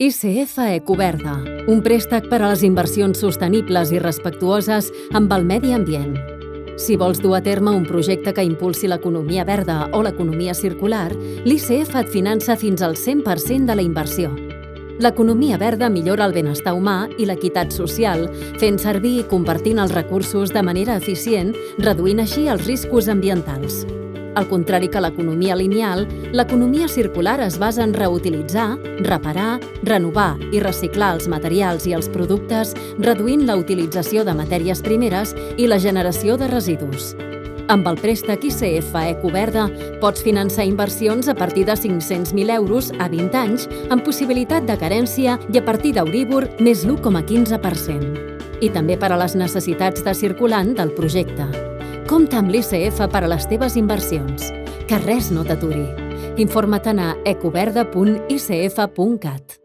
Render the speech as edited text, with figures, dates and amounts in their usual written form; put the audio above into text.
ICF Ecoverda, un préstec per a les inversions sostenibles i respectuoses amb el medi ambient. Si vols dur a terme un projecte que impulsi l'economia verda o l'economia circular, l'ICF et finança fins al 100% de la inversió. L'economia verda millora el benestar humà i l'equitat social, fent servir i compartint els recursos de manera eficient, reduint així els riscos ambientals. Al contrari que l'economia lineal, l'economia circular es basa en reutilitzar, reparar, renovar i reciclar els materials i els productes, reduint la utilització de matèries primeres i la generació de residus. Amb el préstec ICF Ecoverda pots finançar inversions a partir de 500.000 euros a 20 anys amb possibilitat de carència i a partir d'Euríbor més l'1,15%. I també per a les necessitats de circulant del projecte. Compta amb l'ICF per a les teves inversions. Que res no t'aturi. Informa't a ecoverda.icf.cat.